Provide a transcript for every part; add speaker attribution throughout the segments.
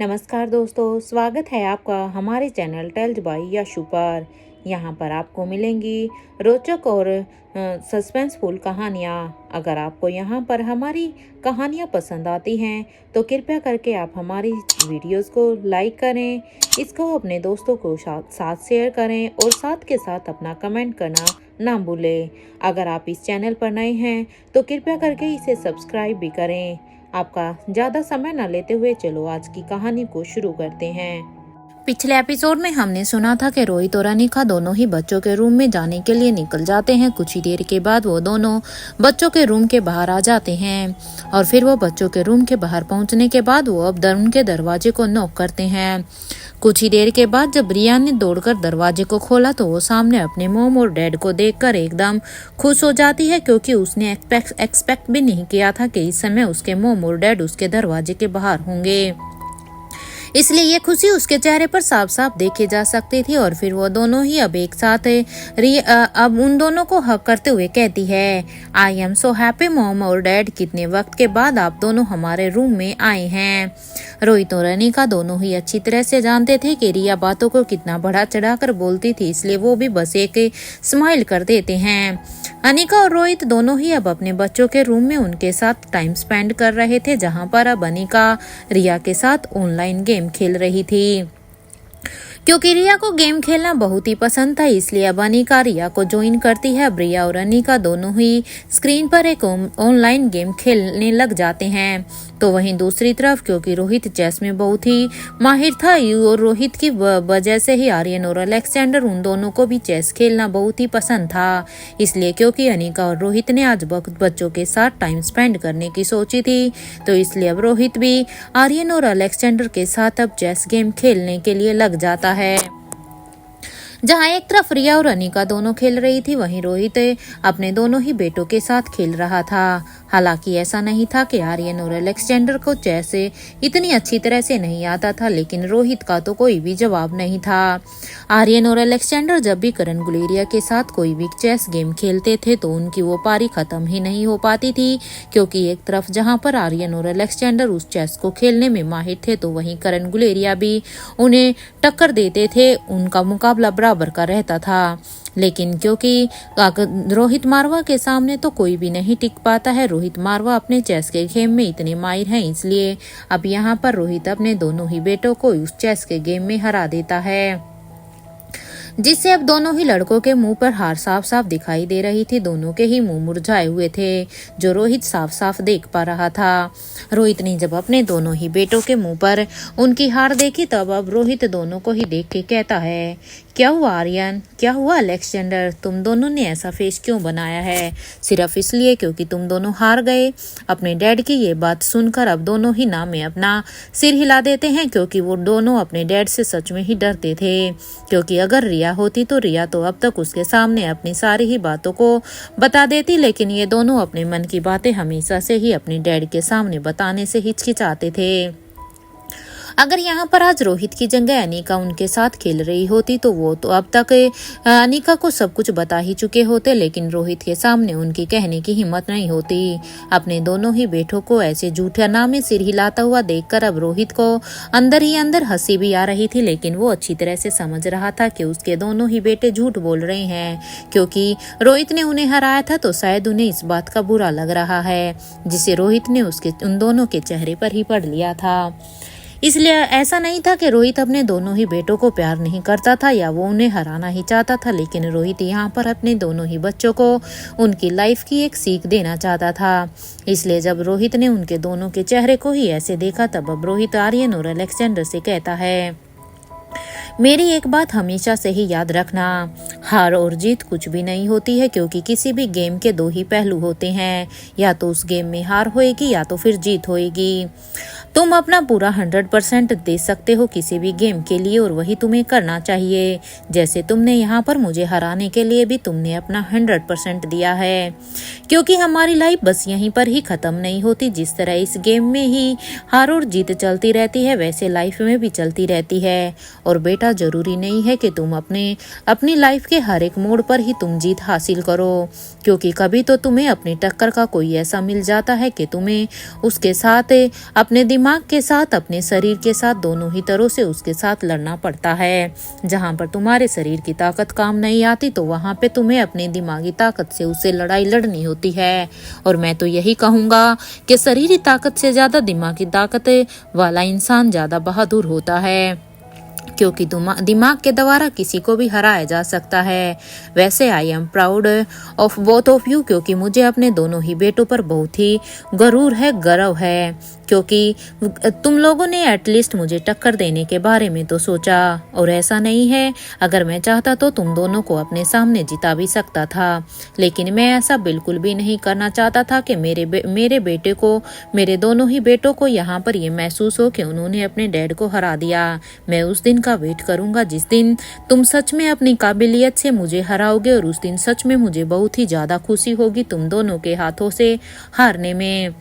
Speaker 1: नमस्कार दोस्तों, स्वागत है आपका हमारे चैनल टेल्स बाय यशु पर। यहाँ पर आपको मिलेंगी रोचक और सस्पेंसफुल कहानियाँ। अगर आपको यहाँ पर हमारी कहानियाँ पसंद आती हैं तो कृपया करके आप हमारी वीडियोस को लाइक करें, इसको अपने दोस्तों को साथ शेयर करें और साथ के साथ अपना कमेंट करना ना भूलें। अगर आप इस चैनल पर नए हैं तो कृपया करके इसे सब्सक्राइब भी करें। आपका ज़्यादा समय न लेते हुए चलो आज की कहानी को शुरू करते हैं।
Speaker 2: पिछले एपिसोड में हमने सुना था कि रोहित और अनिका दोनों ही बच्चों के रूम में जाने के लिए निकल जाते हैं। कुछ ही देर के बाद वो दोनों बच्चों के रूम के बाहर आ जाते हैं और फिर वो बच्चों के रूम के बाहर पहुंचने के बाद वो अब उनके दरवाजे को नॉक करते हैं। कुछ ही देर के बाद जब रिया ने दौड़कर दरवाजे को खोला तो वो सामने अपने मॉम और डैड को देखकर एकदम खुश हो जाती है, क्योंकि उसने एक्सपेक्ट भी नहीं किया था कि इस समय उसके मॉम और डैड उसके दरवाजे के बाहर होंगे। इसलिए ये खुशी उसके चेहरे पर साफ साफ देखी जा सकती थी। और फिर वो दोनों ही अब एक साथ अब उन दोनों को हक करते हुए कहती है, I am so happy mom और डैड, कितने वक्त के बाद आप दोनों हमारे रूम में आए हैं। रोहित और अनिका दोनों ही अच्छी तरह से जानते थे कि रिया बातों को कितना बढ़ा चढ़ाकर बोलती थी, इसलिए वो भी बस एक स्माइल कर देते हैं। अनिका और रोहित दोनों ही अब अपने बच्चों के रूम में उनके साथ टाइम स्पेंड कर रहे थे, जहां पर अब अनिका रिया के साथ ऑनलाइन गेम खेल रही थी। क्योंकि रिया को गेम खेलना बहुत ही पसंद था, इसलिए अब अनिका रिया को ज्वाइन करती है। अब रिया और अनिका दोनों ही स्क्रीन पर एक ऑनलाइन गेम खेलने लग जाते हैं। तो वहीं दूसरी तरफ क्योंकि रोहित चेस में बहुत ही माहिर था और रोहित की वजह से ही आर्यन और अलेक्जेंडर उन दोनों को भी चेस खेलना बहुत ही पसंद था। इसलिए क्योंकि अनिका और रोहित ने आज बच्चों के साथ टाइम स्पेंड करने की सोची थी, तो इसलिए अब रोहित भी आर्यन और अलेक्जेंडर के साथ अब चेस गेम खेलने के लिए लग जाता है। जहां एक तरफ रिया और अनिका दोनों खेल रही थी, वहीं रोहित अपने दोनों ही बेटों के साथ खेल रहा था। हालांकि ऐसा नहीं था कि आर्यन और अलेक्जेंडर को चेस इतनी अच्छी तरह से नहीं आता था, लेकिन रोहित का तो कोई भी जवाब नहीं था। आर्यन और अलेक्जेंडर जब भी करण गुलेरिया के साथ कोई भी चेस गेम खेलते थे तो उनकी वो पारी खत्म ही नहीं हो पाती थी, क्योंकि एक तरफ जहां पर आर्यन और अलेक्जेंडर उस चेस को खेलने में माहिर थे, तो वहीं करण गुलेरिया भी उन्हें टक्कर देते थे। उनका मुकाबला बराबर का रहता था, लेकिन क्योंकि रोहित मारवा के सामने तो कोई भी नहीं टिक पाता है। रोहित मारवा अपने चेस के गेम में इतने माहिर हैं, इसलिए अब यहाँ पर रोहित अपने दोनों ही बेटों को उस चेस के गेम में हरा देता है, जिससे अब दोनों ही लड़कों के मुंह पर हार साफ साफ दिखाई दे रही थी। दोनों के ही मुंह मुरझाए हुए थे, जो रोहित साफ साफ देख पा रहा था। रोहित ने जब अपने दोनों ही बेटों के मुंह पर उनकी हार देखी, तब अब रोहित दोनों को ही देख के कहता है, क्या हुआ आर्यन, क्या हुआ अलेक्जेंडर, तुम दोनों ने ऐसा फेस क्यों बनाया है? सिर्फ इसलिए क्योंकि तुम दोनों हार गए? अपने डैड की ये बात सुनकर अब दोनों ही ना में अपना सिर हिला देते हैं, क्योंकि वो दोनों अपने डैड से सच में ही डरते थे। क्योंकि अगर रिया होती तो रिया तो अब तक उसके सामने अपनी सारी ही बातों को बता देती, लेकिन ये दोनों अपने मन की बातें हमेशा से ही अपने डैड के सामने बताने से हिचकिचाते थे। अगर यहाँ पर आज रोहित की जगह अनिका उनके साथ खेल रही होती तो वो तो अब तक अनिका को सब कुछ बता ही चुके होते, लेकिन रोहित के सामने उनकी कहने की हिम्मत नहीं होती। अपने दोनों ही बेटों को ऐसे झूठे नामे सिर हिलाता हुआ देखकर अब रोहित को अंदर ही अंदर हंसी भी आ रही थी, लेकिन वो अच्छी तरह से समझ रहा था कि उसके दोनों ही बेटे झूठ बोल रहे हैं। क्योंकि रोहित ने उन्हें हराया था तो शायद उन्हें इस बात का बुरा लग रहा है, जिसे रोहित ने उसके उन दोनों के चेहरे पर ही पढ़ लिया था। इसलिए ऐसा नहीं था कि रोहित अपने दोनों ही बेटों को प्यार नहीं करता था या वो उन्हें हराना ही चाहता था, लेकिन रोहित यहाँ पर अपने दोनों ही बच्चों को उनकी लाइफ की एक सीख देना चाहता था। इसलिए जब रोहित ने उनके दोनों के चेहरे को ही ऐसे देखा, तब अब रोहित आर्यन और अलेक्जेंडर से कहता है, मेरी एक बात हमेशा से ही याद रखना, हार और जीत कुछ भी नहीं होती है, क्योंकि किसी भी गेम के दो ही पहलू होते हैं, या तो उस गेम में हार होएगी या तो फिर जीत होएगी। तुम अपना पूरा 100% दे सकते हो किसी भी गेम के लिए, और वही तुम्हें करना चाहिए। जैसे तुमने यहाँ पर मुझे हराने के लिए भी तुमने अपना 100% दिया है, क्योंकि हमारी लाइफ बस यहीं पर ही खत्म नहीं होती। जिस तरह इस गेम में ही हार और जीत चलती रहती है, वैसे लाइफ में भी चलती रहती है। और बेटा, जरूरी नहीं है कि तुम अपनी लाइफ के हर एक मोड़ पर ही तुम जीत हासिल करो, क्योंकि कभी तो तुम्हें अपनी टक्कर का कोई ऐसा मिल जाता है कि तुम्हें उसके साथ अपने दिमाग के साथ अपने शरीर के साथ दोनों ही तरह से उसके साथ लड़ना पड़ता है। जहाँ पर तुम्हारे शरीर की ताकत काम नहीं आती तो वहाँ पे तुम्हें अपनी दिमागी ताकत से उससे लड़ाई लड़नी होती है। और मैं तो यही कहूँगा कि शरीरी ताकत से ज़्यादा दिमागी ताकत वाला इंसान ज़्यादा बहादुर होता है, क्योंकि दिमाग के द्वारा किसी को भी हराया जा सकता है। वैसे I am proud of both of you, क्योंकि मुझे अपने दोनों ही बेटों पर बहुत ही गर्व है, क्योंकि तुम लोगों ने एटलीस्ट मुझे टक्कर देने के बारे में तो सोचा। और ऐसा नहीं है, अगर मैं चाहता तो तुम दोनों को अपने सामने जिता भी सकता था, लेकिन मैं ऐसा बिल्कुल भी नहीं करना चाहता था कि मेरे दोनों ही बेटों को यहाँ पर ये महसूस हो कि उन्होंने अपने डैड को हरा दिया। मैं उस दिन का वेट करूंगा जिस दिन तुम सच में अपनी काबिलियत से मुझे हराओगे, और उस दिन सच में मुझे बहुत ही ज्यादा खुशी होगी तुम दोनों के हाथों से हारने में।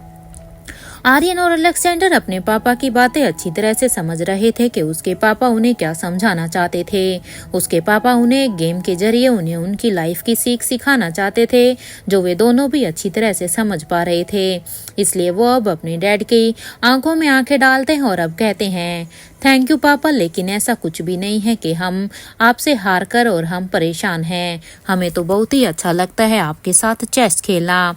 Speaker 2: आर्यन और अलेक्जेंडर अपने पापा की बातें अच्छी तरह से समझ रहे थे कि उसके पापा उन्हें क्या समझाना चाहते थे। उसके पापा उन्हें एक गेम के जरिए उन्हें उनकी लाइफ की सीख सिखाना चाहते थे, जो वे दोनों भी अच्छी तरह से समझ पा रहे थे। इसलिए वो अब अपने डैड की आंखों में आंखें डालते हैं और अब कहते हैं, थैंक यू पापा, लेकिन ऐसा कुछ भी नहीं है कि हम आपसे हार कर और हम परेशान हैं। हमें तो बहुत ही अच्छा लगता है आपके साथ चेस खेलना,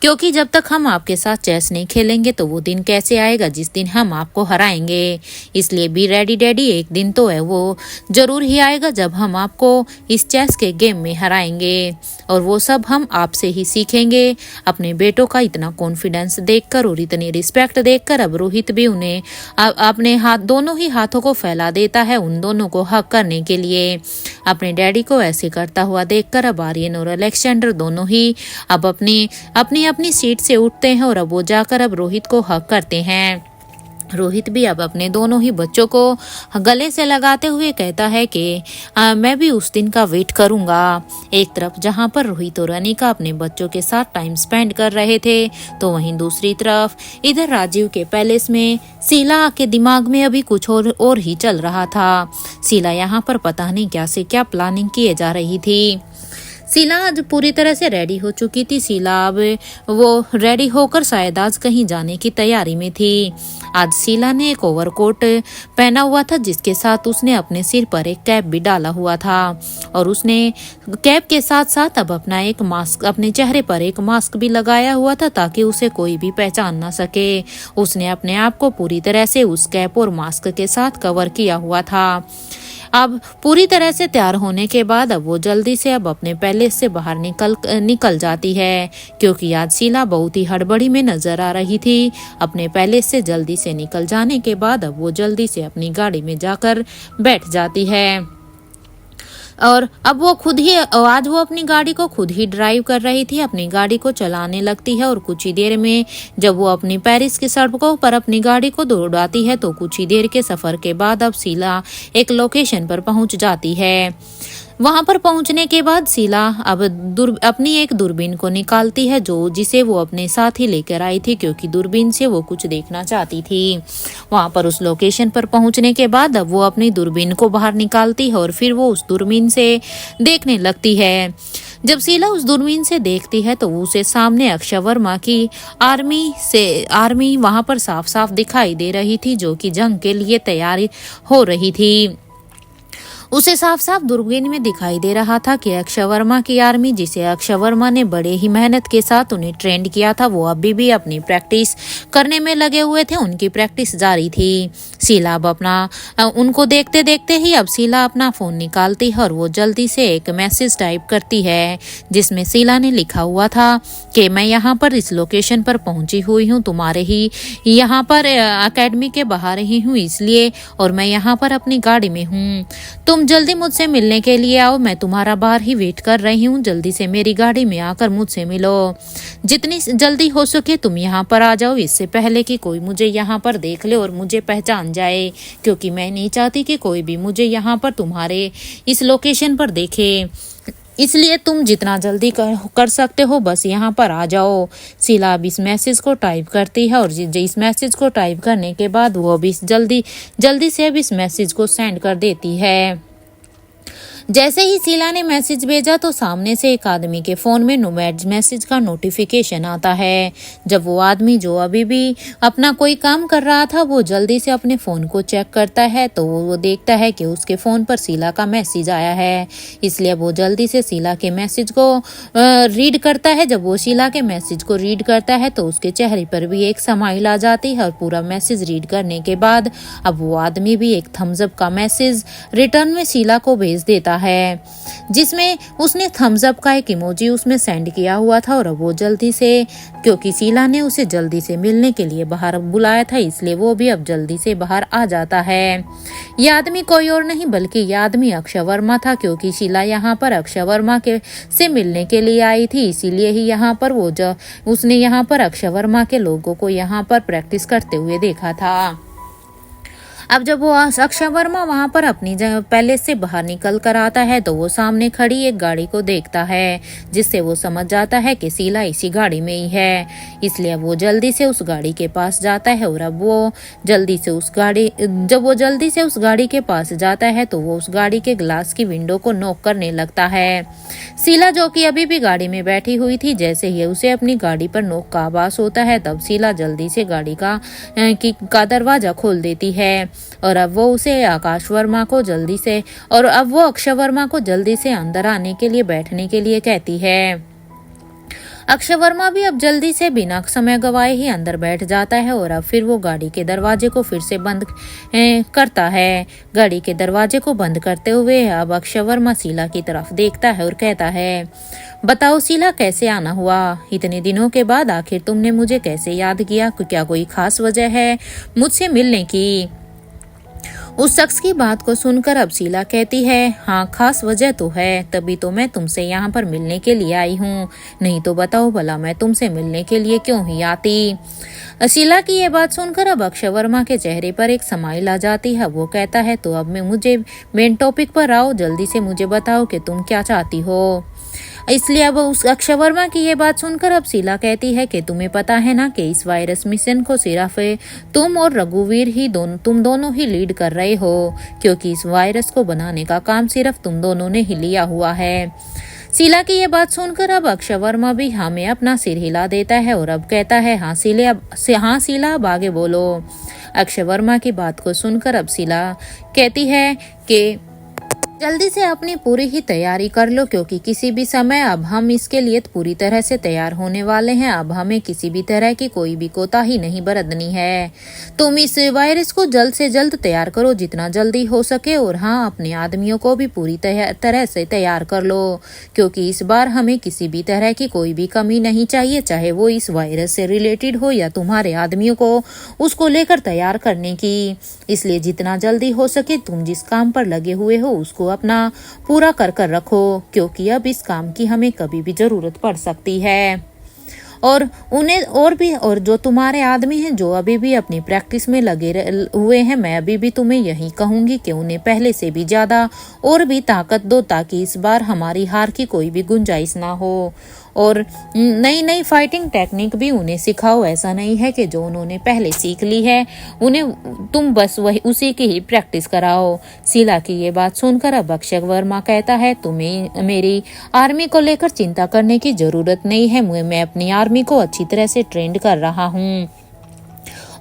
Speaker 2: क्योंकि जब तक हम आपके साथ चेस नहीं खेलेंगे तो वो दिन कैसे आएगा जिस दिन हम आपको हराएंगे। इसलिए बी रेडी डैडी, एक दिन तो है वो जरूर ही आएगा जब हम आपको इस चेस के गेम में हराएंगे, और वो सब हम आपसे ही सीखेंगे। अपने बेटों का इतना कॉन्फिडेंस देखकर और इतनी रिस्पेक्ट देखकर अब रोहित भी उन्हें अपने दोनों ही हाथों को फैला देता है उन दोनों को हक करने के लिए। अपने डैडी को ऐसे करता हुआ देखकर अब आर्यन और अलेक्जेंडर दोनों ही अब अपनी सीट से उठते हैं और अब वो जाकर अब रोहित को हक करते हैं। रोहित भी अब अपने दोनों ही बच्चों को गले से लगाते हुए कहता है कि मैं भी उस दिन का वेट करूंगा। एक तरफ जहां पर रोहित और अनिका अपने बच्चों के साथ टाइम स्पेंड कर रहे थे, तो वहीं दूसरी तरफ इधर राजीव के पैलेस में शीला के दिमाग में अभी कुछ और ही चल रहा था। शीला यहाँ पर पता नहीं क्या से क्या प्लानिंग किए जा रही थी। शीला आज पूरी तरह से रेडी हो चुकी थी। शीला अब वो रेडी होकर शायद आज कहीं जाने की तैयारी में थी। आज शीला ने एक ओवरकोट पहना हुआ था, जिसके साथ उसने अपने सिर पर एक कैप भी डाला हुआ था, और उसने कैप के साथ साथ अब अपने चेहरे पर एक मास्क भी लगाया हुआ था, ताकि उसे कोई भी पहचान ना सके। उसने अपने आप को पूरी तरह से उस कैप और मास्क के साथ कवर किया हुआ था। अब पूरी तरह से तैयार होने के बाद अब वो जल्दी से अब अपने पैलेस से बाहर निकल जाती है, क्योंकि आज शीला बहुत ही हड़बड़ी में नजर आ रही थी। अपने पैलेस से जल्दी से निकल जाने के बाद अब वो जल्दी से अपनी गाड़ी में जाकर बैठ जाती है, और अब वो आज वो अपनी गाड़ी को खुद ही ड्राइव कर रही थी। अपनी गाड़ी को चलाने लगती है, और कुछ ही देर में जब वो अपनी पेरिस की सड़कों पर अपनी गाड़ी को दौड़ाती है, तो कुछ ही देर के सफर के बाद अब शीला एक लोकेशन पर पहुंच जाती है। वहां पर पहुंचने के बाद शीला अब अपनी एक दूरबीन को निकालती है, जिसे वो अपने साथ ही लेकर आई थी, क्योंकि दूरबीन से वो कुछ देखना चाहती थी। वहां पर उस लोकेशन पर पहुंचने के बाद अब वो अपनी दूरबीन को बाहर निकालती है, और फिर वो उस दूरबीन से देखने लगती है। जब शीला उस दूरबीन से देखती है तो उसे सामने अक्षय वर्मा की आर्मी वहां पर साफ साफ दिखाई दे रही थी, जो कि जंग के लिए तैयारी हो रही थी। उसे साफ साफ दूरबीन में दिखाई दे रहा था कि अक्षय वर्मा की आर्मी, जिसे अक्षय वर्मा ने बड़े ही मेहनत के साथ उन्हें ट्रेंड किया था, वो अभी भी अपनी प्रैक्टिस करने में लगे हुए थे। उनकी प्रैक्टिस जारी थी। शीला अब उनको देखते देखते ही अब शीला अपना फोन निकालती है, और वो जल्दी से एक मैसेज टाइप करती है, जिसमें शीला ने लिखा हुआ था कि मैं यहाँ पर इस लोकेशन पर पहुंची हुई हूँ, तुम्हारे ही यहाँ पर अकेडमी के बाहर ही हूँ इसलिए, और मैं यहाँ पर अपनी गाड़ी में हूँ। तुम जल्दी मुझसे मिलने के लिए आओ, मैं तुम्हारा बाहर ही वेट कर रही हूँ। जल्दी से मेरी गाड़ी में आकर मुझसे मिलो। जितनी जल्दी हो सके तुम यहाँ पर आ जाओ, इससे पहले कि कोई मुझे यहाँ पर देख ले और मुझे पहचान जाए, क्योंकि मैं नहीं चाहती कि कोई भी मुझे यहाँ पर तुम्हारे इस लोकेशन पर देखे। इसलिए तुम जितना जल्दी कर सकते हो बस यहाँ पर आ जाओ। शीला अब इस मैसेज को टाइप करती है, और इस मैसेज को टाइप करने के बाद वो अब जल्दी से अब इस मैसेज को सेंड कर देती है। जैसे ही शीला ने मैसेज भेजा तो सामने से एक आदमी के फोन में मैसेज का नोटिफिकेशन आता है। जब वो आदमी जो अभी भी अपना कोई काम कर रहा था वो जल्दी से अपने फोन को चेक करता है तो वो देखता है कि उसके फोन पर शीला का मैसेज आया है। इसलिए वो जल्दी से शीला के मैसेज को रीड करता है। जब वो शीला के मैसेज को रीड करता है तो उसके चेहरे पर भी एक स्माइल आ जाती है और पूरा मैसेज रीड करने के बाद अब वो आदमी भी एक थम्स अप का मैसेज रिटर्न में शीला को भेज देता है, जिसमें उसने थम्स अप का एक इमोजी उसमें सेंड किया हुआ था। और अब वो जल्दी से, क्योंकि शीला ने उसे जल्दी से मिलने के लिए बाहर बुलाया था, इसलिए वो भी अब जल्दी से बाहर आ जाता है। यह आदमी कोई और नहीं बल्कि यह आदमी अक्षय वर्मा था, क्योंकि शीला यहाँ पर अक्षय वर्मा के से मिलने के लिए आई थी। इसीलिए ही यहाँ पर उसने यहाँ पर अक्षय वर्मा के लोगों को यहाँ पर प्रैक्टिस करते हुए देखा था। अब जब वो अक्षय वर्मा वहां पर अपनी पैलेस से बाहर निकल कर आता है तो वो सामने खड़ी एक गाड़ी को देखता है, जिससे वो समझ जाता है कि शीला इसी गाड़ी में ही है। इसलिए वो जल्दी से उस गाड़ी के पास जाता है और अब वो जल्दी से उस गाड़ी के पास जाता है तो वो उस गाड़ी के ग्लास की विंडो को नॉक करने लगता है। शीला जो कि अभी भी गाड़ी में बैठी हुई थी, जैसे ही उसे अपनी गाड़ी पर नॉक का आभास होता है तब शीला जल्दी से गाड़ी का दरवाजा खोल देती है। और अब वो अक्षय वर्मा को जल्दी से अंदर आने के लिए बैठने के लिए कहती है। अक्षय वर्मा भी अब जल्दी से बिना समय गवाए ही अंदर बैठ जाता है और अब फिर वो गाड़ी के दरवाजे को फिर से बंद करता है। गाड़ी के दरवाजे को बंद करते हुए अब अक्षय वर्मा शीला की तरफ देखता है और कहता है, बताओ शीला, कैसे आना हुआ? इतने दिनों के बाद आखिर तुमने मुझे कैसे याद किया? क्या कोई खास वजह है मुझसे मिलने की? उस शख्स की बात को सुनकर अब शीला कहती है, हाँ खास वजह तो है, तभी तो मैं तुमसे यहाँ पर मिलने के लिए आई हूँ। नहीं तो बताओ भला मैं तुमसे मिलने के लिए क्यों ही आती? शीला की ये बात सुनकर अब अक्षय वर्मा के चेहरे पर एक स्माइल आ जाती है। वो कहता है, तो अब मुझे मेन टॉपिक पर आओ, जल्दी से मुझे बताओ कि तुम क्या चाहती हो। इसलिए अब उस अक्षय वर्मा की ये बात सुनकर अब शीला कहती है कि तुम्हें पता है ना कि इस वायरस मिशन को सिर्फ तुम और रघुवीर ही तुम दोनों ही लीड कर रहे हो, क्योंकि इस वायरस को बनाने का काम सिर्फ तुम दोनों ने ही लिया हुआ है। शीला की ये बात सुनकर अब अक्षय वर्मा भी हाँ में अपना सिर हिला देता है और अब कहता है, हाँ शीला अब आगे बोलो। अक्षय वर्मा की बात को सुनकर अब शीला कहती है कि जल्दी से अपनी पूरी ही तैयारी कर लो, क्योंकि किसी भी समय अब हम इसके लिए पूरी तरह से तैयार होने वाले हैं। अब हमें किसी भी तरह की कोई भी कोताही नहीं बरतनी है। तुम इस वायरस को जल्द से जल्द तैयार करो, जितना जल्दी हो सके, और हाँ अपने आदमियों को भी पूरी तरह से तैयार कर लो, क्योंकि इस बार हमें किसी भी तरह की कोई भी कमी नहीं चाहिए, चाहे वो इस वायरस से रिलेटेड हो या तुम्हारे आदमियों को उसको लेकर तैयार करने की। इसलिए जितना जल्दी हो सके तुम जिस काम पर लगे हुए हो उसको अपना पूरा कर रखो, क्योंकि अब इस काम की हमें कभी भी जरूरत पड़ सकती है। और जो तुम्हारे आदमी हैं जो अभी भी अपनी प्रैक्टिस में लगे हुए हैं, मैं अभी भी तुम्हें यही कहूंगी कि उन्हें पहले से भी ज्यादा और भी ताकत दो, ताकि इस बार हमारी हार की कोई भी गुंजाइश ना हो। और नई नई फाइटिंग टेक्निक भी उन्हें सिखाओ। ऐसा नहीं है कि जो उन्होंने पहले सीख ली है उन्हें तुम बस वही उसी की ही प्रैक्टिस कराओ। शीला की ये बात सुनकर अब अक्षय वर्मा कहता है, तुम्हें मेरी आर्मी को लेकर चिंता करने की जरूरत नहीं है, मैं अपनी आर्मी को अच्छी तरह से ट्रेंड कर रहा हूँ।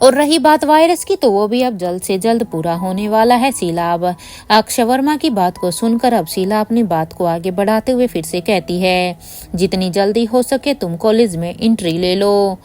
Speaker 2: और रही बात वायरस की, तो वो भी अब जल्द से जल्द पूरा होने वाला है। शीला अब अक्षय वर्मा की बात को सुनकर अब शीला अपनी बात को आगे बढ़ाते हुए फिर से कहती है, जितनी जल्दी हो सके तुम कॉलेज में एंट्री ले लो।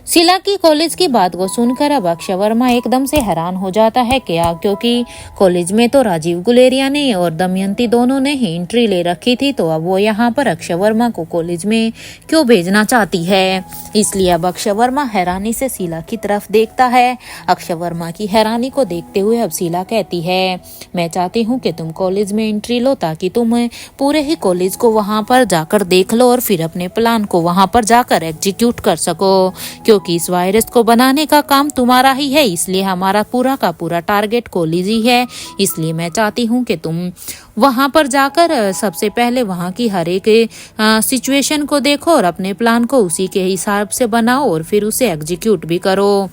Speaker 2: शीला की कॉलेज की बात को सुनकर अब अक्षय वर्मा एकदम से हैरान हो जाता है क्योंकि कॉलेज में तो राजीव गुलेरिया ने और दमयंती दोनों ने ही एंट्री ले रखी थी, तो अब वो यहाँ पर अक्षय वर्मा को कॉलेज में क्यों भेजना चाहती है। इसलिए अब अक्षय वर्मा हैरानी से शीला की तरफ देखता है। अक्षय वर्मा की हैरानी को देखते हुए अब शीला कहती है, मैं चाहती हूँ कि तुम कॉलेज में एंट्री लो, ताकि तुम पूरे ही कॉलेज को वहाँ पर जाकर देख लो और फिर अपने प्लान को वहाँ पर जाकर एग्जीक्यूट कर सको, क्योंकि इस वायरस को बनाने का काम तुम्हारा ही है। इसलिए हमारा पूरा का पूरा टारगेट कॉलेज ही है। इसलिए मैं चाहती हूँ कि तुम वहां पर जाकर सबसे पहले वहां की हर एक सिचुएशन को देखो और अपने प्लान को उसी के हिसाब से बनाओ और फिर उसे एग्जीक्यूट भी करो।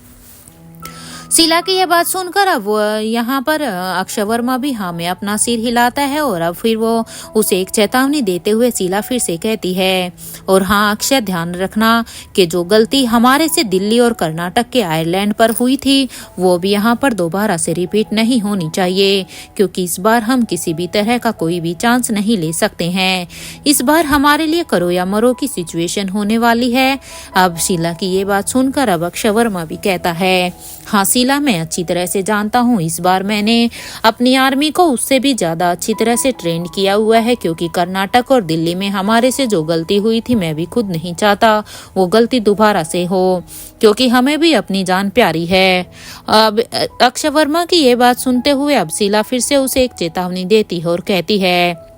Speaker 2: शीला की यह बात सुनकर अब वो यहाँ पर अक्षय वर्मा भी हाँ में अपना सिर हिलाता है और अब फिर वो उसे एक चेतावनी देते हुए शीला फिर से कहती है, और हाँ अक्षय ध्यान रखना कि जो गलती हमारे से दिल्ली और कर्नाटक के आयरलैंड पर हुई थी वो भी यहाँ पर दोबारा से रिपीट नहीं होनी चाहिए, क्योंकि इस बार हम किसी भी तरह का कोई भी चांस नहीं ले सकते हैं। इस बार हमारे लिए करो या मरो की सिचुएशन होने वाली है। अब शीला की ये बात सुनकर अब अक्षय वर्मा भी कहता है, हाँ शीला मैं अच्छी तरह से जानता हूँ, इस बार मैंने अपनी आर्मी को उससे भी ज्यादा अच्छी तरह से ट्रेन किया हुआ है, क्योंकि कर्नाटक और दिल्ली में हमारे से जो गलती हुई थी मैं भी खुद नहीं चाहता वो गलती दोबारा से हो, क्योंकि हमें भी अपनी जान प्यारी है। अब अक्षय वर्मा की ये बात सुनते हुए अब शीला फिर से उसे एक चेतावनी देती है और कहती है,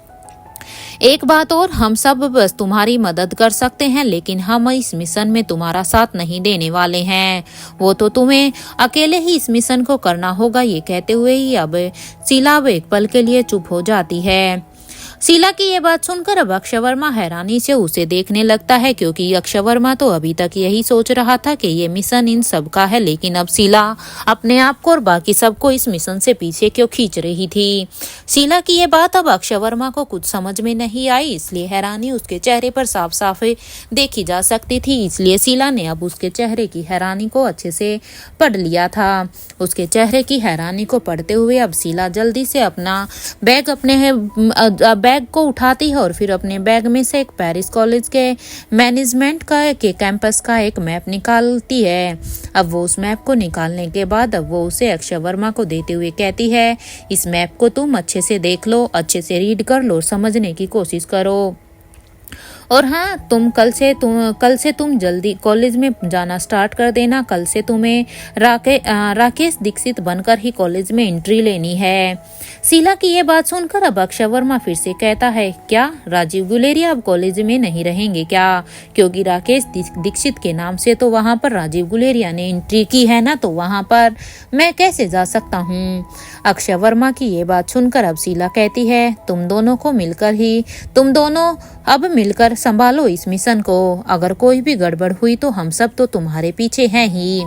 Speaker 2: एक बात और, हम सब बस तुम्हारी मदद कर सकते हैं, लेकिन हम इस मिशन में तुम्हारा साथ नहीं देने वाले हैं, वो तो तुम्हें अकेले ही इस मिशन को करना होगा। ये कहते हुए ही अब शीला अब एक पल के लिए चुप हो जाती है। शीला की ये बात सुनकर अब अक्षय वर्मा हैरानी से उसे देखने लगता है, क्योंकि अक्षय वर्मा तो अभी तक यही सोच रहा था कि ये मिशन इन सब का है, लेकिन अब शीला अपने आप को और बाकी सबको इस मिशन से पीछे क्यों खींच रही थी। शीला की ये बात अब अक्षय वर्मा को कुछ समझ में नहीं आई, इसलिए हैरानी उसके चेहरे पर साफ साफ देखी जा सकती थी, इसलिए शीला ने अब उसके चेहरे की हैरानी को अच्छे से पढ़ लिया था। उसके चेहरे की हैरानी को पढ़ते हुए अब शीला जल्दी से अपना बैग बैग को उठाती है और फिर अपने बैग में से एक पेरिस कॉलेज के मैनेजमेंट के कैंपस का एक मैप निकालती है। अब वो उस मैप को निकालने के बाद अब वो उसे अक्षय वर्मा को देते हुए कहती है, इस मैप को तुम अच्छे से देख लो, अच्छे से रीड कर लो, समझने की कोशिश करो, और हाँ कल से तुम जल्दी कॉलेज में जाना स्टार्ट कर देना। कल से तुम्हें राकेश दीक्षित बनकर ही कॉलेज में एंट्री लेनी है। शीला की ये बात सुनकर अब अक्षय वर्मा फिर से कहता है, क्या राजीव गुलेरिया अब कॉलेज में नहीं रहेंगे क्या? क्योंकि राकेश दीक्षित के नाम से तो वहाँ पर राजीव गुलेरिया ने एंट्री की है ना, तो वहाँ पर मैं कैसे जा सकता हूँ? अक्षय वर्मा की ये बात सुनकर अब शीला कहती है, तुम दोनों अब मिलकर संभालो इस मिशन को, अगर कोई भी गड़बड़ हुई तो हम सब तो तुम्हारे पीछे हैं ही।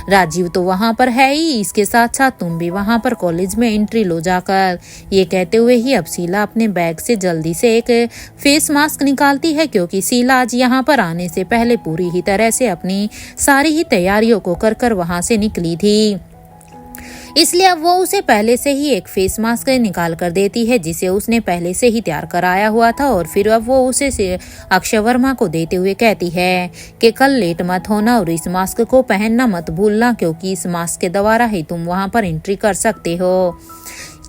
Speaker 2: राजीव तो वहाँ पर है ही, इसके साथ साथ तुम भी वहाँ पर कॉलेज में एंट्री लो जाकर। ये कहते हुए ही अब शीला अपने बैग से जल्दी से एक फेस मास्क निकालती है, क्योंकि शीला आज यहाँ पर आने से पहले पूरी ही तरह से अपनी सारी ही तैयारियों को कर वहाँ से निकली थी, इसलिए अब वो उसे पहले से ही एक फेस मास्क निकाल कर देती है, जिसे उसने पहले से ही तैयार कराया हुआ था, और फिर अब वो उसे अक्षय वर्मा को देते हुए कहती है कि कल लेट मत होना और इस मास्क को पहनना मत भूलना, क्योंकि इस मास्क के द्वारा ही तुम वहां पर एंट्री कर सकते हो।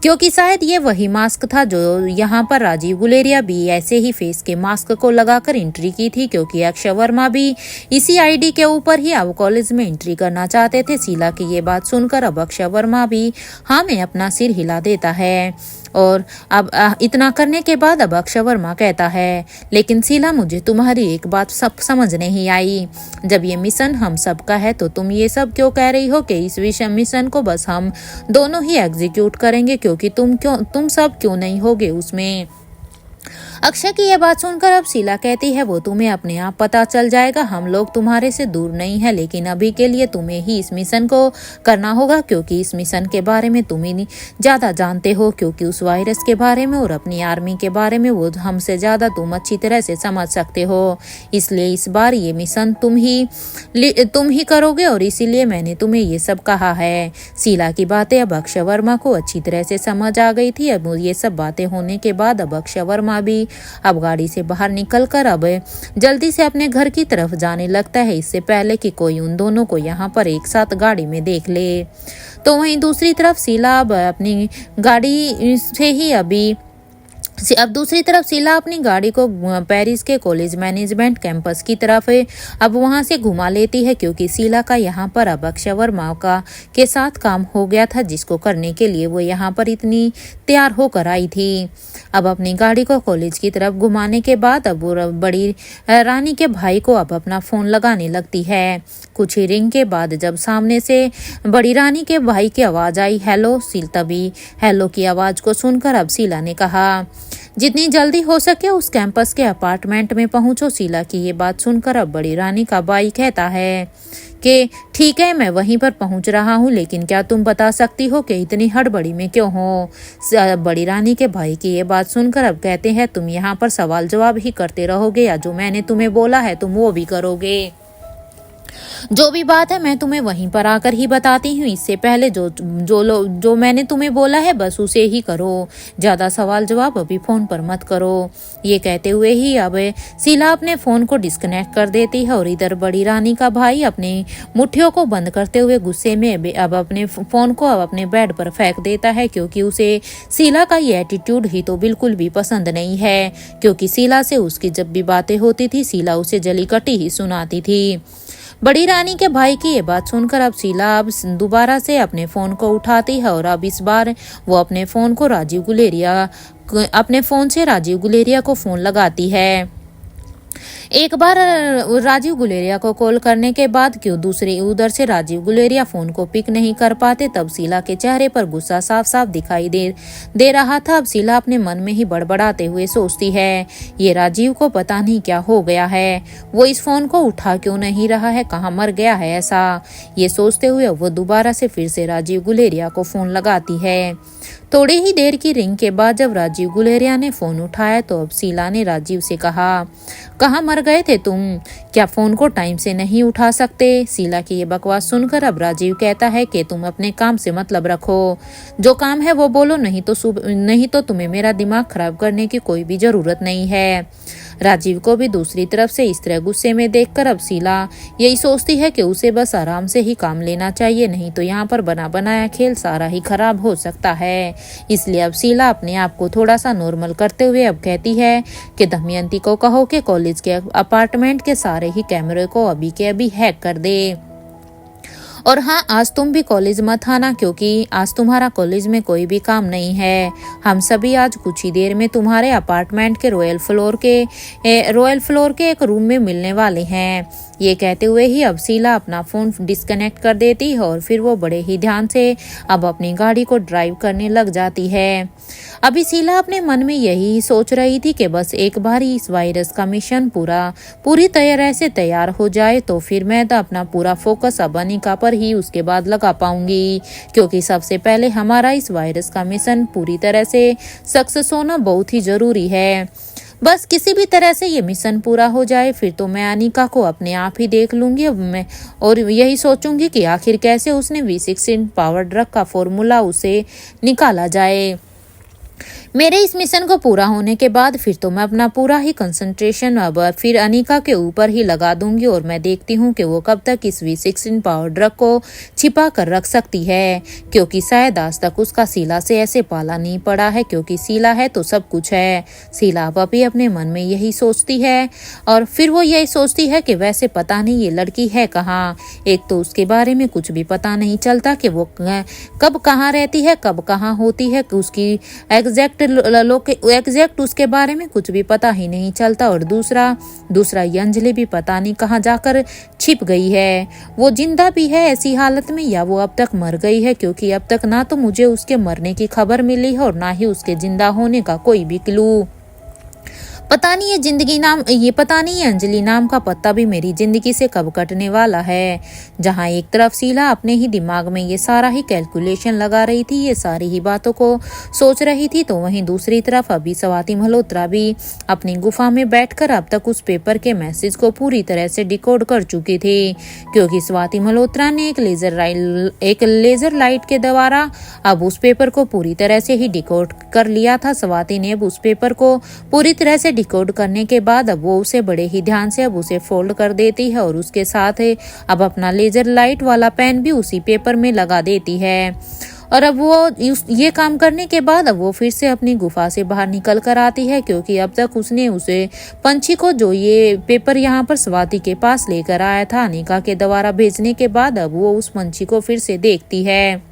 Speaker 2: क्योंकि शायद ये वही मास्क था जो यहाँ पर राजीव गुलेरिया भी ऐसे ही फेस के मास्क को लगाकर एंट्री की थी, क्योंकि अक्षय वर्मा भी इसी आईडी के ऊपर ही अब कॉलेज में एंट्री करना चाहते थे। शीला की ये बात सुनकर अब अक्षय वर्मा भी हाँ में अपना सिर हिला देता है, और अब इतना करने के बाद अब अक्षय वर्मा कहता है, लेकिन शीला मुझे तुम्हारी एक बात सब समझ नहीं आई, जब ये मिशन हम सब का है तो तुम ये सब क्यों कह रही हो कि इस मिशन को बस हम दोनों ही एग्जीक्यूट करेंगे, क्योंकि तुम सब क्यों नहीं होगे उसमें? अक्षय की यह बात सुनकर अब शीला कहती है, वो तुम्हें अपने आप पता चल जाएगा, हम लोग तुम्हारे से दूर नहीं है, लेकिन अभी के लिए तुम्हें ही इस मिशन को करना होगा, क्योंकि इस मिशन के बारे में तुम ही ज्यादा जानते हो, क्योंकि उस वायरस के बारे में और अपनी आर्मी के बारे में वो हमसे ज्यादा तुम अच्छी तरह से समझ सकते हो, इसलिए इस बार ये मिशन तुम ही करोगे, और इसीलिए मैंने तुम्हें ये सब कहा है। शीला की बातें अब अक्षय वर्मा को अच्छी तरह से समझ आ गई थी। अब ये सब बातें होने के बाद अब अक्षय वर्मा भी अब गाड़ी से बाहर निकलकर अब जल्दी से अपने घर की तरफ जाने लगता है, इससे पहले कि कोई उन दोनों को यहाँ पर एक साथ गाड़ी में देख ले। तो वहीं दूसरी तरफ शीला अब अपनी गाड़ी से ही अब दूसरी तरफ शीला अपनी गाड़ी को पेरिस के कॉलेज मैनेजमेंट कैंपस की तरफ अब वहां से घुमा लेती है, क्योंकि शीला का यहाँ पर अब अक्षय वर्मा के साथ काम हो गया था, जिसको करने के लिए वो यहाँ पर इतनी तैयार होकर आई थी। अब अपनी गाड़ी को कॉलेज की तरफ घुमाने के बाद अब वो बड़ी रानी के भाई को अब अपना फोन लगाने लगती है। कुछ ही रिंग के बाद जब सामने से बड़ी रानी के भाई की आवाज आई, हेलो। तभी हेलो की आवाज को सुनकर अब शीला ने कहा, जितनी जल्दी हो सके उस कैंपस के अपार्टमेंट में पहुंचो। शीला की ये बात सुनकर अब बड़ी रानी का भाई कहता है कि ठीक है मैं वहीं पर पहुंच रहा हूं, लेकिन क्या तुम बता सकती हो कि इतनी हड़बड़ी में क्यों हो। बड़ी रानी के भाई की ये बात सुनकर अब कहते हैं तुम यहाँ पर सवाल जवाब ही करते रहोगे या जो मैंने तुम्हें बोला है तुम वो भी करोगे। जो भी बात है मैं तुम्हें वहीं पर आकर ही बताती हूँ, इससे पहले जो मैंने तुम्हें बोला है बस उसे ही करो, ज्यादा सवाल जवाब अभी फोन पर मत करो। ये कहते हुए ही अब शीला अपने फोन को डिस्कनेक्ट कर देती है और इधर बड़ी रानी का भाई अपनी मुट्ठियों को बंद करते हुए गुस्से में अब अपने फोन को अब अपने बेड पर फेंक देता है, क्योंकि उसे शीला का ये एटीट्यूड ही तो बिल्कुल भी पसंद नहीं है। क्योंकि शीला से उसकी जब भी बातें होती थी शीला उसे जली कटी ही सुनाती थी। बड़ी रानी के भाई की ये बात सुनकर अब शीला अब दोबारा से अपने फोन को उठाती है और अब इस बार वो अपने फोन से राजीव गुलेरिया को फोन लगाती है। एक बार राजीव गुलेरिया को कॉल करने के बाद क्यों दूसरे उधर से राजीव गुलेरिया फोन को पिक नहीं कर पाते, तब शीला के चेहरे पर गुस्सा साफ साफ दिखाई दे रहा था। अब शीला अपने मन में ही बड़बड़ाते हुए सोचती है ये राजीव को पता नहीं क्या हो गया है, वो इस फोन को उठा क्यों नहीं रहा है, कहाँ मर गया है ऐसा। ये सोचते हुए वो दोबारा से फिर से राजीव गुलेरिया को फोन लगाती है। थोड़ी ही देर की रिंग के बाद जब राजीव गुलेरिया ने फोन उठाया तो अब शीला ने राजीव से कहाँ मर गए थे तुम, क्या फोन को टाइम से नहीं उठा सकते। शीला की ये बकवास सुनकर अब राजीव कहता है कि तुम अपने काम से मतलब रखो, जो काम है वो बोलो, नहीं तो तुम्हें मेरा दिमाग खराब करने की कोई भी जरूरत नहीं है। राजीव को भी दूसरी तरफ से इस तरह गुस्से में देखकर अब शीला यही सोचती है कि उसे बस आराम से ही काम लेना चाहिए, नहीं तो यहाँ पर बना बनाया खेल सारा ही खराब हो सकता है। इसलिए अब शीला अपने आप को थोड़ा सा नॉर्मल करते हुए अब कहती है कि दमयंती को कहो कि कॉलेज के अपार्टमेंट के सारे ही कैमरे को अभी के अभी हैक कर दे। और हाँ, आज तुम भी कॉलेज मत आना, क्योंकि आज तुम्हारा कॉलेज में कोई भी काम नहीं है। हम सभी आज कुछ ही देर में तुम्हारे अपार्टमेंट के रॉयल फ्लोर के एक रूम में मिलने वाले हैं। ये कहते हुए ही अब शीला अपना फोन डिस्कनेक्ट कर देती है और फिर वो बड़े ही ध्यान से अब अपनी गाड़ी को ड्राइव करने लग जाती है। अभी शीला अपने मन में यही सोच रही थी कि बस एक बार ही इस वायरस का मिशन पूरी तरह से तैयार हो जाए तो फिर मैं तो अपना पूरा फोकस अब अनिका पर ही उसके बाद लगा पाऊंगी, क्योंकि सबसे पहले हमारा इस वायरस का मिशन पूरी तरह से सक्सेस होना बहुत ही जरूरी है। बस किसी भी तरह से ये मिशन पूरा हो जाए फिर तो मैं अनिका को अपने आप ही देख लूंगी अब मैं, और यही सोचूंगी कि आखिर कैसे उसने V16 पावर ड्रग का फॉर्मूला उसे निकाला जाए। मेरे इस मिशन को पूरा होने के बाद फिर तो मैं अपना पूरा ही कंसंट्रेशन अब फिर अनिका के ऊपर ही लगा दूंगी और मैं देखती हूँ कि वो कब तक इस V16 पावर ड्रग को छिपा कर रख सकती है, क्योंकि शायद आज तक उसका शीला से ऐसे पाला नहीं पड़ा है, क्योंकि शीला है तो सब कुछ है। शीला अब भी अपने मन में यही सोचती है और फिर वो यही सोचती है कि वैसे पता नहीं ये लड़की है कहाँ। एक तो उसके बारे में कुछ भी पता नहीं चलता कि वो कब कहाँ रहती है, कब कहाँ होती है, उसकी एग्जैक्ट उसके बारे में कुछ भी पता ही नहीं चलता। और दूसरा ये अंजलि भी पता नहीं कहाँ जाकर छिप गई है, वो जिंदा भी है ऐसी हालत में या वो अब तक मर गई है, क्योंकि अब तक ना तो मुझे उसके मरने की खबर मिली है और ना ही उसके जिंदा होने का कोई भी क्लू। पता नहीं ये अंजलि नाम का पत्ता भी मेरी जिंदगी से कब कटने वाला है। जहां एक तरफ शीला अपने ही दिमाग में ये सारा ही कैलकुलेशन लगा रही थी, ये सारी ही बातों को सोच रही थी, तो वहीं दूसरी तरफ अभी स्वाति मल्होत्रा भी अपनी गुफा में बैठकर अब तक उस पेपर के मैसेज को पूरी तरह से डिकोड कर चुकी थी, क्योंकि स्वाति मल्होत्रा ने एक लेजर लाइट के द्वारा अब उस पेपर को पूरी तरह से ही डिकोड कर लिया था। स्वाति ने अब उस पेपर को पूरी तरह से डिकोड करने के बाद अब वो उसे बड़े ही ध्यान से अब उसे फोल्ड कर देती है और उसके साथ अब अपना लेजर लाइट वाला पेन भी उसी पेपर में लगा देती है। और अब वो ये काम करने के बाद अब वो फिर से अपनी गुफा से बाहर निकल कर आती है, क्योंकि अब तक उसने उसे पंछी को जो ये पेपर यहाँ पर स्वाति के पास लेकर आया था अनिका के द्वारा भेजने के बाद अब वो उस पंछी को फिर से देखती है।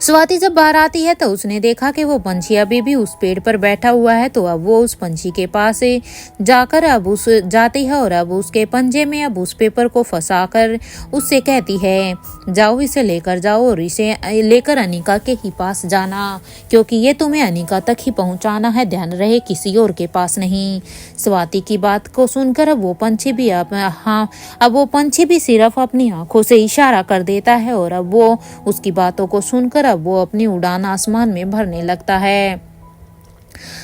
Speaker 2: स्वाति जब बाहर आती है तो उसने देखा कि वो पंछी अभी भी उस पेड़ पर बैठा हुआ है। तो अब वो उस पंछी के पास जाकर अब उस जाती है और अब उसके पंजे में अब उस पेपर को फंसाकर उससे कहती है, जाओ इसे लेकर जाओ और इसे लेकर अनिका के ही पास जाना, क्योंकि ये तुम्हें अनिका तक ही पहुंचाना है, ध्यान रहे किसी और के पास नहीं। स्वाति की बात को सुनकर अब वो पंछी भी सिर्फ अपनी आंखों से इशारा कर देता है और अब वो उसकी बातों को सुनकर अब वो अपनी उड़ान आसमान में भरने लगता है।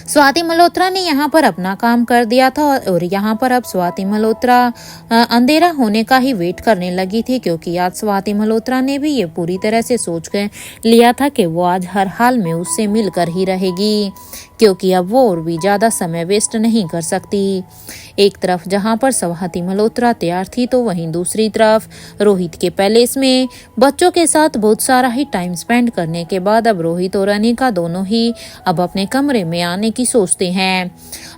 Speaker 2: स्वाति मल्होत्रा ने यहाँ पर अपना काम कर दिया था और यहाँ पर अब स्वाति मल्होत्रा अंधेरा होने का ही वेट करने लगी थी, क्योंकि आज स्वाति मल्होत्रा ने भी ये पूरी तरह से सोच कर लिया था कि वो आज हर हाल में उससे मिलकर ही रहेगी, क्योंकि अब वो और भी ज्यादा समय वेस्ट नहीं कर सकती। एक तरफ जहाँ पर स्वाति मल्होत्रा तैयार थी तो वहीं दूसरी तरफ रोहित के पैलेस में बच्चों के साथ बहुत सारा ही टाइम स्पेंड करने के बाद अब रोहित और अनिका दोनों ही अब अपने कमरे में आने की सोचते हैं।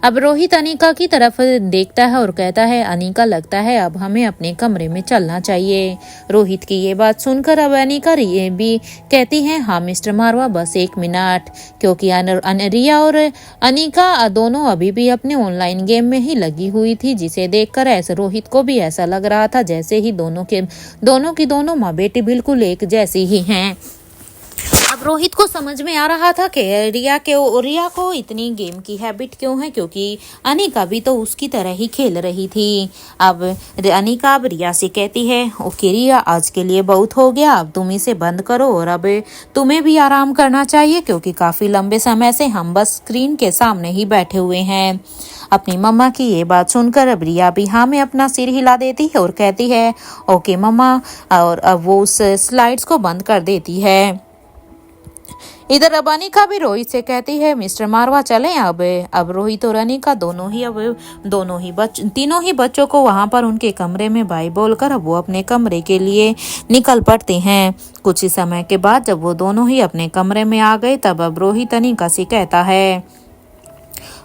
Speaker 2: अब रोहित अनिका की तरफ देखता है और कहता है, अनिका लगता है अब हमें अपने कमरे में चलना चाहिए। रोहित की ये बात सुनकर अब अनिका ये भी कहती है, हाँ मिस्टर मारवा बस 1 मिनट, क्योंकि रिया और अनिका दोनों अभी भी अपने ऑनलाइन गेम में ही लगी हुई थी, जिसे देखकर ऐसे रोहित को भी ऐसा लग रहा था जैसे ही दोनों माँ बेटी बिल्कुल एक जैसी ही हैं। अब रोहित को समझ में आ रहा था कि रिया को इतनी गेम की हैबिट क्यों है, क्योंकि अनिका भी तो उसकी तरह ही खेल रही थी। अब अनिका अब रिया से कहती है, ओके रिया आज के लिए बहुत हो गया, अब तुम इसे बंद करो और अब तुम्हें भी आराम करना चाहिए, क्योंकि काफी लंबे समय से हम बस स्क्रीन के सामने ही बैठे हुए हैं। अपनी मम्मा की ये बात सुनकर अब रिया भी हाँ में अपना सिर हिला देती है और कहती है, ओके मम्मा, और अब वो उस स्लाइड्स को बंद कर देती है। इधर अब अनिका भी रोहित से कहती है, मिस्टर मारवा चलें अब रोहित और अनिका तीनों ही बच्चों को वहां पर उनके कमरे में बाय बोलकर अब वो अपने कमरे के लिए निकल पड़ते हैं। कुछ ही समय के बाद जब वो दोनों ही अपने कमरे में आ गए तब अब रोहित अनिका से कहता है,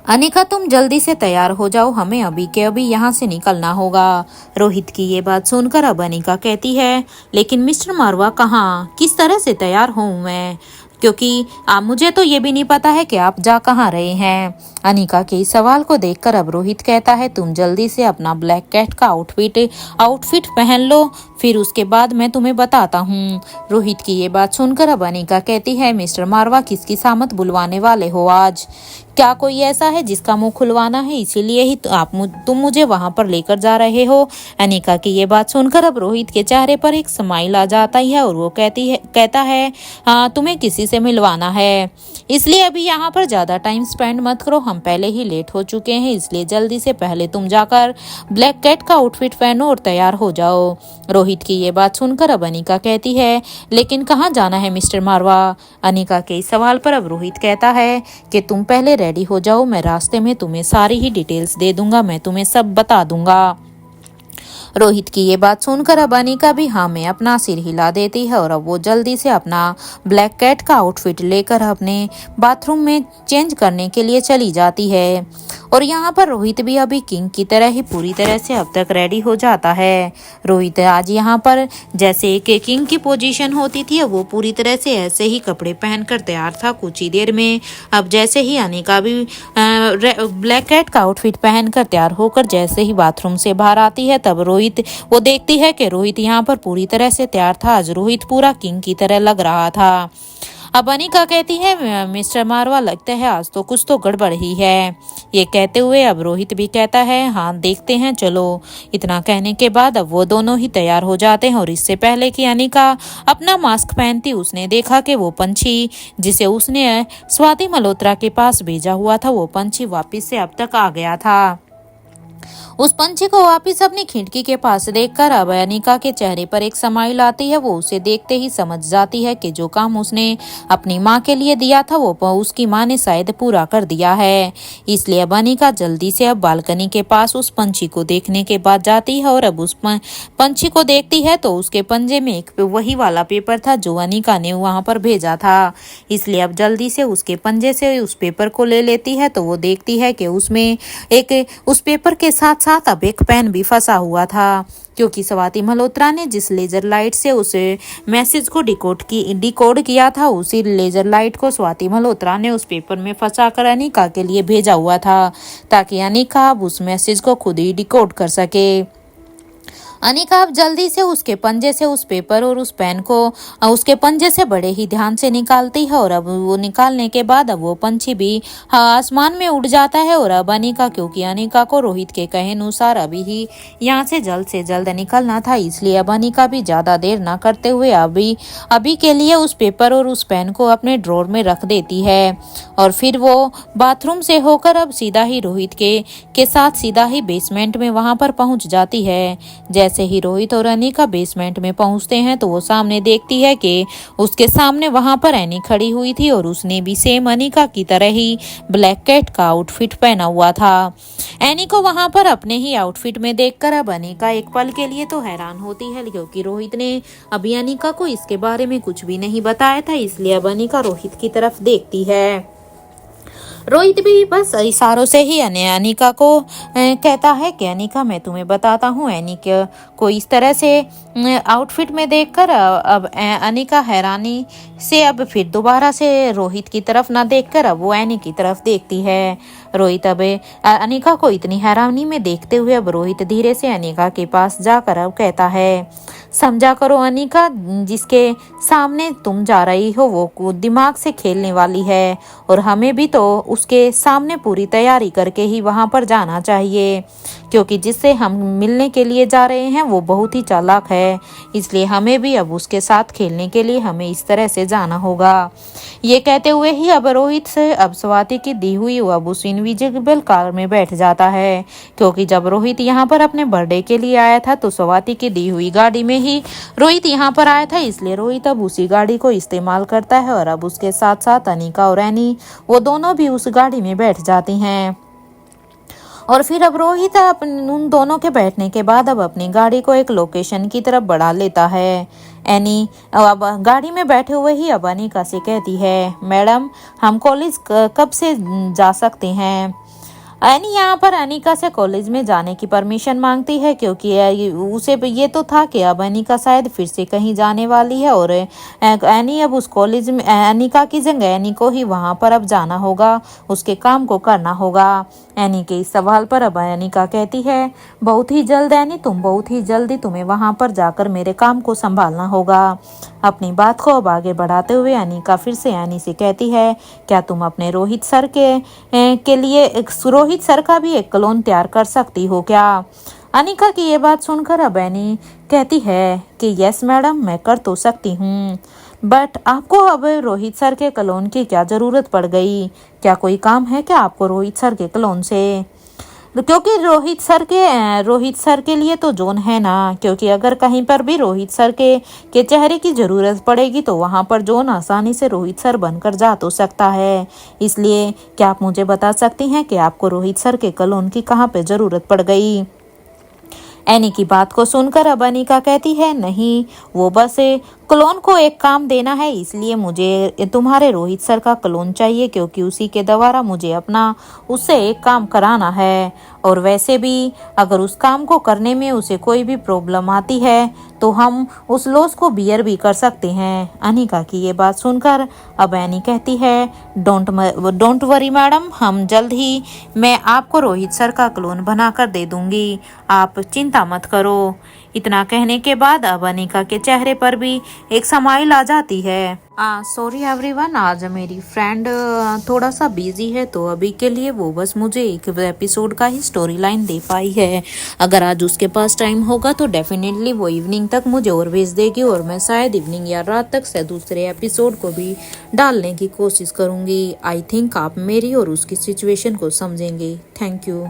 Speaker 2: अनिका तुम जल्दी से तैयार हो जाओ, हमें अभी के अभी यहाँ से निकलना होगा। रोहित की ये बात सुनकर अब अनिका कहती है, लेकिन मिस्टर मारवा कहाँ, किस तरह से तैयार हूँ मैं, क्योंकि मुझे तो ये भी नहीं पता है कि आप जा कहाँ रहे हैं। अनिका के इस सवाल को देखकर अब रोहित कहता है, तुम जल्दी से अपना ब्लैक कैट का आउटफिट पहन लो, फिर उसके बाद मैं तुम्हें बताता हूँ। रोहित की ये बात सुनकर अब अनिका कहती है, मिस्टर मारवा किसकी सामत बुलवाने वाले हो आज, क्या कोई ऐसा है जिसका मुंह खुलवाना है, इसीलिए ही तुम मुझे वहां पर लेकर जा रहे हो। अनिका की ये बात सुनकर अब रोहित के चेहरे पर एक स्माइल आ जाता है और वो कहता है, हाँ तुम्हें किसी से मिलवाना है, इसलिए अभी यहाँ पर ज्यादा टाइम स्पेंड मत करो, हम पहले ही लेट हो चुके हैं, इसलिए जल्दी से पहले तुम जाकर ब्लैक कैट का आउटफिट पहनो और तैयार हो जाओ। रोहित की ये बात सुनकर अब अनिका कहती है, लेकिन कहाँ जाना है मिस्टर मारवा। अनिका के इस सवाल पर अब रोहित कहता है कि तुम पहले रेडी हो जाओ, मैं रास्ते में तुम्हें सारी ही डिटेल्स दे दूंगा, मैं तुम्हें सब बता दूंगा। रोहित की ये बात सुनकर अब अनिका भी हाँ में अपना सिर हिला देती है और अब वो जल्दी से अपना ब्लैक कैट का आउटफिट लेकर अपने बाथरूम में चेंज करने के लिए चली जाती है। और यहाँ पर रोहित भी अभी किंग की तरह ही पूरी तरह से अब तक रेडी हो जाता है। रोहित आज यहाँ पर जैसे एक किंग की पोजीशन होती थी, वो पूरी तरह से ऐसे ही कपड़े पहनकर तैयार था। कुछ ही देर में अब जैसे ही अनिका भी ब्लैक कैट का आउटफिट पहनकर तैयार होकर जैसे ही बाथरूम से बाहर आती है, तब वो देखती है कि रोहित यहाँ पर पूरी तरह से तैयार था। आज रोहित पूरा किंग की तरह लग रहा था। अब अनिका कहती है, मिस्टर मारवा लगता है आज तो कुछ तो गड़बड़ ही है। ये कहते हुए अब रोहित भी कहता है, हाँ देखते हैं चलो। इतना कहने के बाद अब वो दोनों ही तैयार हो जाते हैं और इससे पहले कि अनिका अपना मास्क पहनती, उसने देखा कि वो पंछी जिसे उसने स्वाति मल्होत्रा के पास भेजा हुआ था, वो पंछी वापिस से अब तक आ गया था। उस पंछी को वापिस अपनी खिड़की के पास देखकर अब अनिका के चेहरे पर एक स्माइल आती है। वो उसे देखते ही समझ जाती है कि जो काम उसने अपनी माँ के लिए दिया था वो उसकी माँ ने शायद पूरा कर दिया है। इसलिए अब अनिका जल्दी से अब बालकनी के पास उस पंछी को देखने के बाद जाती है और अब उस पंछी को देखती है तो उसके पंजे में एक वही वाला पेपर था जो अनिका ने वहां पर भेजा था। इसलिए अब जल्दी से उसके पंजे से उस पेपर को ले लेती है तो वो देखती है कि उसमें उस पेपर के साथ साथ अब एक पेन भी फंसा हुआ था, क्योंकि स्वाति मल्होत्रा ने जिस लेजर लाइट से उस मैसेज को डिकोड किया था, उसी लेजर लाइट को स्वाति मल्होत्रा ने उस पेपर में फंसा कर अनिका के लिए भेजा हुआ था, ताकि अनिका अब उस मैसेज को खुद ही डिकोड कर सके। अनिका अब जल्दी से उसके पंजे से उस पेपर और उस पेन को उसके पंजे से बड़े ही ध्यान से निकालती है, और अब वो निकालने के बाद अब वो पंछी भी आसमान में उड़ जाता है। और अब अनिका, क्योंकि अनिका को रोहित के कहे अनुसार अभी ही यहाँ से जल्द निकलना था, इसलिए अब अनिका भी ज्यादा देर ना करते हुए अभी के लिए उस पेपर और उस पेन को अपने ड्रॉर में रख देती है। और फिर वो बाथरूम से होकर अब सीधा ही रोहित के साथ सीधा ही बेसमेंट में वहां पर पहुंच जाती है। जैसे ही रोहित और अनिका बेसमेंट में पहुंचते हैं तो वो सामने देखती है कि उसके सामने वहां पर एनी खड़ी हुई थी, और उसने भी सेम अनिका की तरह ही ब्लैक कैट का आउटफिट पहना हुआ था। एनी को वहां पर अपने ही आउटफिट में देखकर अब अनिका एक पल के लिए तो हैरान होती है, क्योंकि रोहित ने अभी अनिका को इसके बारे में कुछ भी नहीं बताया था, इसलिए अब अनिका रोहित की तरफ देखती है। रोहित भी बस इशारों से ही अनिका को कहता है कि अनिका, मैं तुम्हें बताता हूँ। अनिका को इस तरह से आउटफिट में देखकर अब अनिका हैरानी से अब फिर दोबारा से रोहित की तरफ ना देखकर अब वो एनी की तरफ देखती है। रोहित अब अनिका को इतनी हैरानी में देखते हुए अब रोहित धीरे से अनिका के पास जाकर अब कहता है, समझा करो अनिका, जिसके सामने तुम जा रही हो वो दिमाग से खेलने वाली है, और हमें भी तो उसके सामने पूरी तैयारी करके ही वहां पर जाना चाहिए, क्योंकि जिससे हम मिलने के लिए जा रहे हैं वो बहुत ही चालाक है, इसलिए हमें भी अब उसके साथ खेलने के लिए हमें इस तरह से जाना होगा। ये कहते हुए ही अब रोहित से अब स्वाति की दी हुई अब उस इनविजिबल कार में बैठ जाता है, क्योंकि जब रोहित यहाँ पर अपने बर्थडे के लिए आया था तो स्वाति की दी हुई गाड़ी में ही रोहित यहाँ पर आया था, इसलिए रोहित अब उसी गाड़ी को इस्तेमाल करता है, और अब उसके साथ साथ अनिका और एनी वो दोनों भी उस गाड़ी में बैठ जाती हैं। और फिर अब रोहित उन दोनों के बैठने के बाद अब अपनी गाड़ी को एक लोकेशन की तरफ बढ़ा लेता है। एनी अब गाड़ी में बैठे हुए ही अब अनिका से कहती है, मैडम, हम कॉलेज कब से जा सकते हैं? एनी यहाँ पर अनिका से कॉलेज में जाने की परमिशन मांगती है, क्योंकि उसे ये तो था कि अब अनिका शायद फिर से कहीं जाने वाली है, और एनी अब उस कॉलेज में अनिका की जगह एनी को ही वहाँ पर अब जाना होगा, उसके काम को करना होगा। एनी के इस सवाल पर अब अनिका कहती है, बहुत ही जल्द एनी, बहुत ही जल्दी तुम्हें वहाँ पर जाकर मेरे काम को संभालना होगा। अपनी बात को अब आगे बढ़ाते हुए अनिका फिर से एनी से कहती है, क्या तुम अपने रोहित सर के लिए रोहित सर का भी एक क्लोन तैयार कर सकती हो क्या? अनिका की ये बात सुनकर अब एनी कहती है कि यस मैडम, मैं कर तो सकती हूँ, बट आपको अब रोहित सर के क्लोन की क्या जरूरत पड़ गई? क्या कोई काम है क्या आपको रोहित सर के क्लोन से? क्योंकि रोहित सर के लिए तो जोन है ना, क्योंकि अगर कहीं पर भी रोहित सर के चेहरे की जरूरत पड़ेगी तो वहां पर जोन आसानी से रोहित सर बनकर जा तो सकता है। इसलिए क्या आप मुझे बता सकती हैं कि आपको रोहित सर के क्लोन की कहाँ पे जरूरत पड़ गई? एनी की बात को सुनकर अब अनिका कहती है, नहीं, वो बस क्लोन को एक काम देना है, इसलिए मुझे तुम्हारे रोहित सर का क्लोन चाहिए, क्योंकि उसी के द्वारा मुझे उससे एक काम कराना है, और वैसे भी अगर उस काम को करने में उसे कोई भी प्रॉब्लम आती है तो हम उस लॉस को बियर भी कर सकते हैं। अनिका की ये बात सुनकर अब एनी कहती है, डोंट वरी मैडम, हम जल्द ही मैं आपको रोहित सर का क्लोन बनाकर दे दूंगी, आप चिंता मत करो। इतना कहने के बाद अब अनिका के चेहरे पर भी एक स्माइल आ जाती है। सॉरी एवरीवन, आज मेरी फ्रेंड थोड़ा सा बिजी है, तो अभी के लिए वो बस मुझे एक एपिसोड का ही स्टोरी लाइन दे पाई है। अगर आज उसके पास टाइम होगा तो डेफिनेटली वो इवनिंग तक मुझे और भेज देगी, और मैं शायद इवनिंग या रात तक से दूसरे एपिसोड को भी डालने की कोशिश करूंगी। आई थिंक आप मेरी और उसकी सिचुएशन को समझेंगे। Thank you.